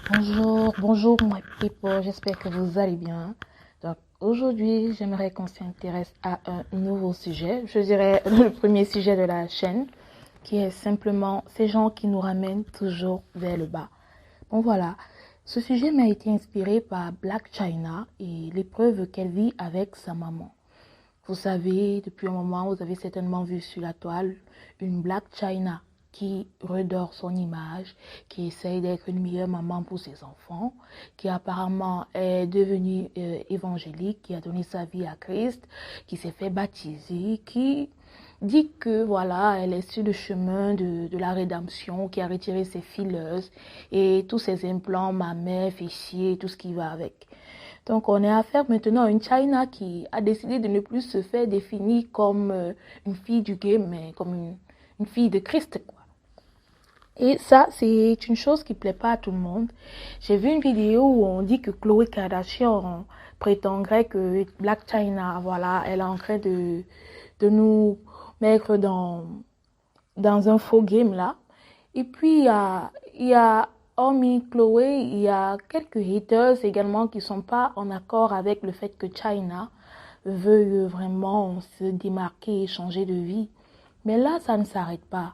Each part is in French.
Bonjour my people, j'espère que vous allez bien. Donc aujourd'hui, j'aimerais qu'on s'intéresse à un nouveau sujet. Je dirais le premier sujet de la chaîne, qui est simplement ces gens qui nous ramènent toujours vers le bas. Bon voilà, ce sujet m'a été inspiré par Black China et l'épreuve qu'elle vit avec sa maman. Vous savez, depuis un moment, vous avez certainement vu sur la toile une Black China qui redore son image, qui essaye d'être une meilleure maman pour ses enfants, qui apparemment est devenue évangélique, qui a donné sa vie à Christ, qui s'est fait baptiser, qui dit que voilà, elle est sur le chemin de la rédemption, qui a retiré ses fileuses et tous ses implants mammaires, fessiers, tout ce qui va avec. Donc, on est à faire maintenant une China qui a décidé de ne plus se faire définir comme une fille du game, mais comme une fille de Christ, quoi. Et ça, c'est une chose qui plaît pas à tout le monde. J'ai vu une vidéo où on dit que Khloé Kardashian prétendrait que Black China, voilà, elle est en train de nous mettre dans un faux game là. Et puis, il y a hormis Chloé, il y a quelques haters également qui ne sont pas en accord avec le fait que China veuille vraiment se démarquer et changer de vie. Mais là, ça ne s'arrête pas.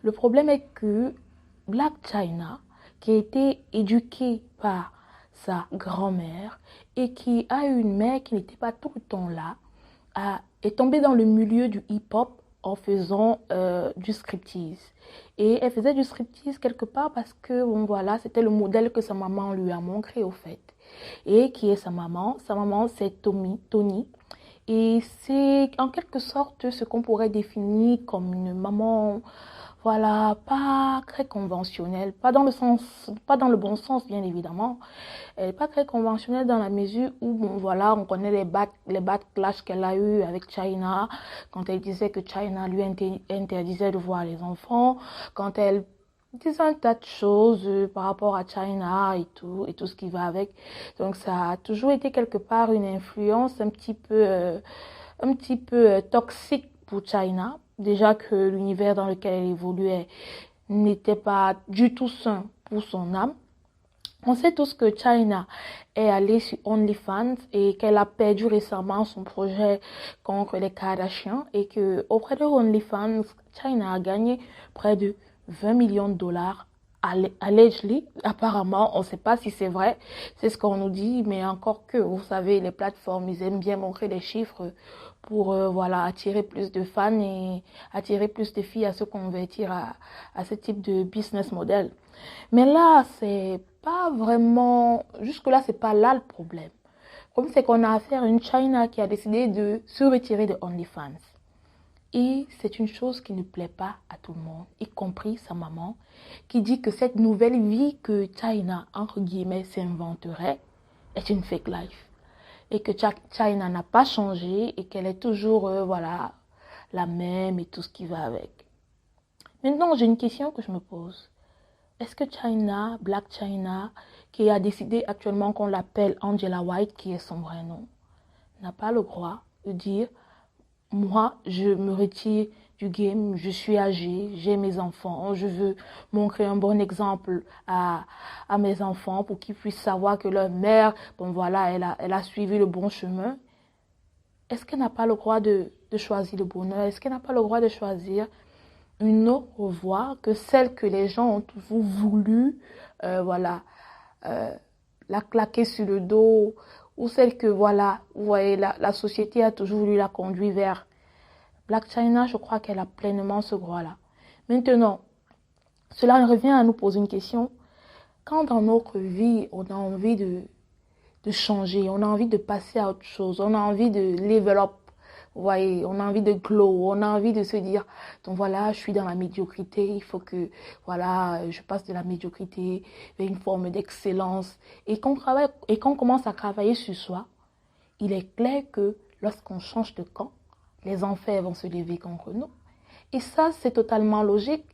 Le problème est que Black China, qui a été éduquée par sa grand-mère et qui a eu une mère qui n'était pas tout le temps là, est tombée dans le milieu du hip-hop en faisant du striptease. Et elle faisait du striptease quelque part parce que, bon voilà, c'était le modèle que sa maman lui a montré au fait. Et qui est sa maman? Sa maman, c'est Tony. Et c'est en quelque sorte ce qu'on pourrait définir comme une maman, voilà, pas très conventionnelle, pas dans le bon sens bien évidemment. Elle n'est pas très conventionnelle dans la mesure où, bon voilà, on connaît les backlash qu'elle a eu avec China, quand elle disait que China lui interdisait de voir les enfants, quand elle disait un tas de choses par rapport à China et tout ce qui va avec. Donc ça a toujours été quelque part une influence un petit peu toxique pour China. Déjà que l'univers dans lequel elle évoluait n'était pas du tout sain pour son âme. On sait tous que China est allée sur OnlyFans et qu'elle a perdu récemment son projet contre les Kardashians et que auprès de OnlyFans, China a gagné près de 20 millions de dollars. Allegedly, apparemment, on ne sait pas si c'est vrai, c'est ce qu'on nous dit, mais encore que, vous savez, les plateformes, ils aiment bien montrer les chiffres pour voilà, attirer plus de fans et attirer plus de filles à se convertir à ce type de business model. Mais là, c'est pas vraiment, jusque-là, c'est pas là le problème. Le problème, c'est qu'on a affaire à une China qui a décidé de se retirer de OnlyFans. Et c'est une chose qui ne plaît pas à tout le monde, y compris sa maman, qui dit que cette nouvelle vie que China, entre guillemets, s'inventerait est une fake life. Et que China n'a pas changé et qu'elle est toujours, voilà, la même et tout ce qui va avec. Maintenant, j'ai une question que je me pose. Est-ce que China, Black China, qui a décidé actuellement qu'on l'appelle Angela White, qui est son vrai nom, n'a pas le droit de dire moi, je me retire du game, je suis âgée, j'ai mes enfants, je veux montrer un bon exemple à mes enfants pour qu'ils puissent savoir que leur mère, bon voilà, elle a suivi le bon chemin. Est-ce qu'elle n'a pas le droit de choisir le bonheur? Est-ce qu'elle n'a pas le droit de choisir une autre voie que celle que les gens ont toujours voulu, voilà, euh, la claquer sur le dos, ou celle que, voilà, vous voyez, la société a toujours voulu la conduire vers. Black China, je crois qu'elle a pleinement ce droit-là. Maintenant, cela revient à nous poser une question. Quand dans notre vie, on a envie de changer, on a envie de passer à autre chose, on a envie de level up, vous voyez, on a envie de glow, on a envie de se dire, donc voilà, je suis dans la médiocrité, il faut que, voilà, je passe de la médiocrité vers une forme d'excellence. Et qu'on commence à travailler sur soi, il est clair que lorsqu'on change de camp, les enfers vont se lever contre nous. Et ça, c'est totalement logique.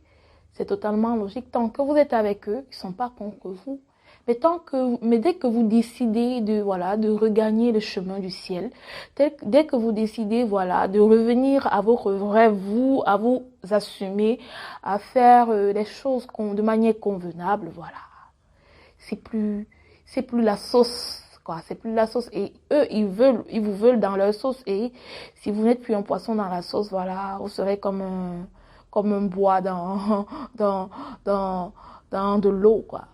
C'est totalement logique. Tant que vous êtes avec eux, ils ne sont pas contre vous. Mais dès que vous décidez voilà, de regagner le chemin du ciel, dès que vous décidez, voilà, de revenir à votre vrai vous, à vous assumer, à faire les choses de manière convenable, voilà. c'est plus la sauce, quoi. C'est plus la sauce. Et eux, ils vous veulent dans leur sauce. Et si vous n'êtes plus un poisson dans la sauce, voilà, vous serez comme un bois dans, dans, dans de l'eau, quoi.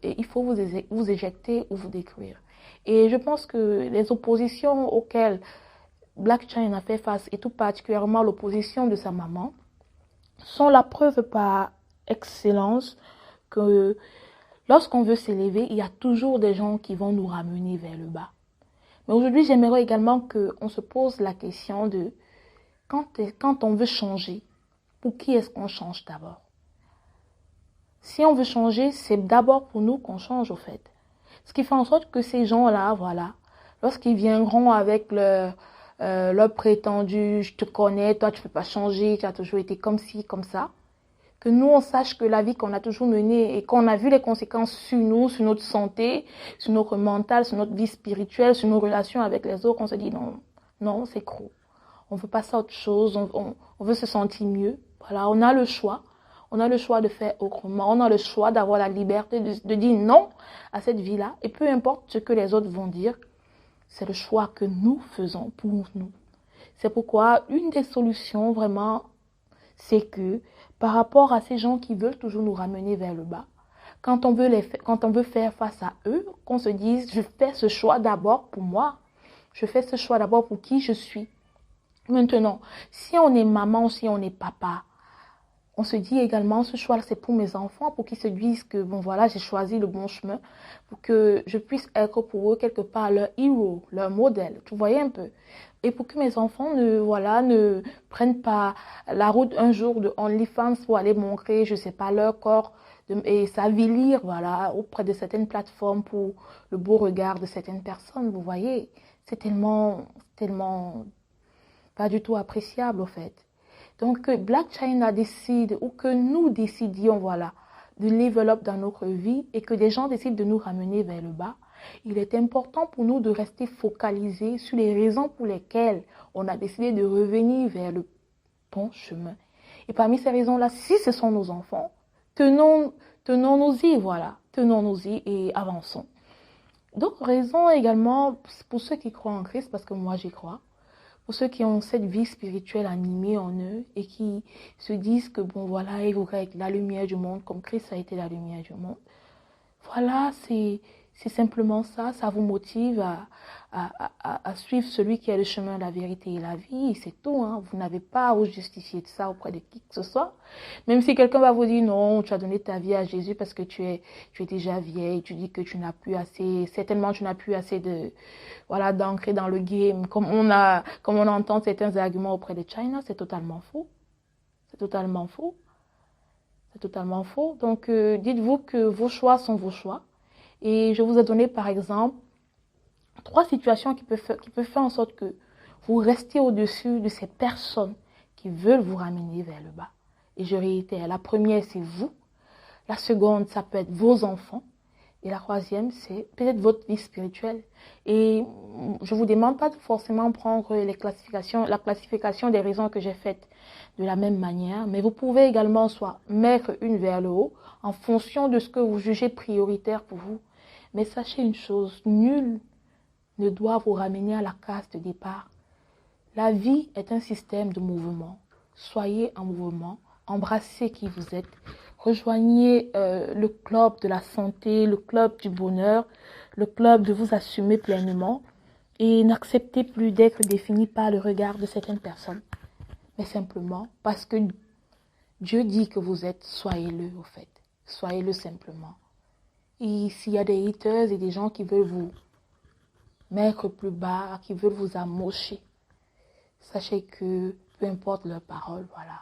Et il faut vous éjecter ou vous détruire. Et je pense que les oppositions auxquelles Blac Chyna a fait face, et tout particulièrement l'opposition de sa maman, sont la preuve par excellence que lorsqu'on veut s'élever, il y a toujours des gens qui vont nous ramener vers le bas. Mais aujourd'hui, j'aimerais également qu'on se pose la question de quand on veut changer, pour qui est-ce qu'on change d'abord? Si on veut changer, c'est d'abord pour nous qu'on change au fait. Ce qui fait en sorte que ces gens-là, voilà, lorsqu'ils viendront avec leur prétendu, je te connais, toi tu peux pas changer, tu as toujours été comme ci, comme ça, que nous on sache que la vie qu'on a toujours menée et qu'on a vu les conséquences sur nous, sur notre santé, sur notre mental, sur notre vie spirituelle, sur nos relations avec les autres, on se dit non, non, c'est trop. On veut passer à autre chose, on veut se sentir mieux. Voilà, on a le choix. On a le choix de faire autrement. On a le choix d'avoir la liberté de dire non à cette vie-là. Et peu importe ce que les autres vont dire, c'est le choix que nous faisons pour nous. C'est pourquoi une des solutions vraiment, c'est que par rapport à ces gens qui veulent toujours nous ramener vers le bas, quand on veut faire face à eux, qu'on se dise, je fais ce choix d'abord pour moi. Je fais ce choix d'abord pour qui je suis. Maintenant, si on est maman, si on est papa, on se dit également, ce choix c'est pour mes enfants, pour qu'ils se disent que, bon voilà, j'ai choisi le bon chemin, pour que je puisse être pour eux quelque part leur héros, leur modèle, tu voyais un peu. Et pour que mes enfants ne prennent pas la route un jour de OnlyFans pour aller montrer, je sais pas, leur corps et s'avilir, voilà, auprès de certaines plateformes pour le beau regard de certaines personnes, vous voyez. C'est tellement pas du tout appréciable, au fait. Donc, que Blac Chyna décide, ou que nous décidions, voilà, de level up dans notre vie et que des gens décident de nous ramener vers le bas, il est important pour nous de rester focalisés sur les raisons pour lesquelles on a décidé de revenir vers le bon chemin. Et parmi ces raisons-là, si ce sont nos enfants, tenons-nous-y, voilà, tenons-nous-y et avançons. D'autres raisons également, pour ceux qui croient en Christ, parce que moi j'y crois, pour ceux qui ont cette vie spirituelle animée en eux et qui se disent que bon voilà, ils voudraient être la lumière du monde comme Christ a été la lumière du monde. Voilà, c'est simplement ça, ça vous motive à suivre celui qui est le chemin, la vérité et la vie, c'est tout, hein. Vous n'avez pas à vous justifier de ça auprès de qui que ce soit. Même si quelqu'un va vous dire non, tu as donné ta vie à Jésus parce que tu es déjà vieille, tu dis que tu n'as plus assez, certainement tu n'as plus assez voilà, d'ancrer dans le game, comme on entend certains arguments auprès de Chyna, c'est totalement faux. C'est totalement faux. C'est totalement faux. Donc, dites-vous que vos choix sont vos choix. Et je vous ai donné, par exemple, 3 situations qui peuvent faire en sorte que vous restiez au-dessus de ces personnes qui veulent vous ramener vers le bas. Et je réitère, la première, c'est vous. La seconde, ça peut être vos enfants. Et la troisième, c'est peut-être votre vie spirituelle. Et je ne vous demande pas de forcément prendre la classification des raisons que j'ai faites de la même manière, mais vous pouvez également soit mettre une vers le haut en fonction de ce que vous jugez prioritaire pour vous. Mais sachez une chose, nul ne doit vous ramener à la case de départ. La vie est un système de mouvement. Soyez en mouvement, embrassez qui vous êtes. Rejoignez le club de la santé, le club du bonheur, le club de vous assumer pleinement et n'acceptez plus d'être défini par le regard de certaines personnes. Mais simplement parce que Dieu dit que vous êtes, soyez-le au fait. Soyez-le simplement. Et s'il y a des haters et des gens qui veulent vous mettre plus bas, qui veulent vous amocher, sachez que peu importe leurs paroles, voilà,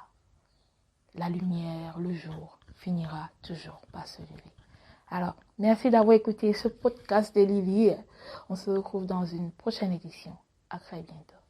la lumière, le jour finira toujours par se lever. Alors, merci d'avoir écouté ce podcast de Lily. On se retrouve dans une prochaine édition. À très bientôt.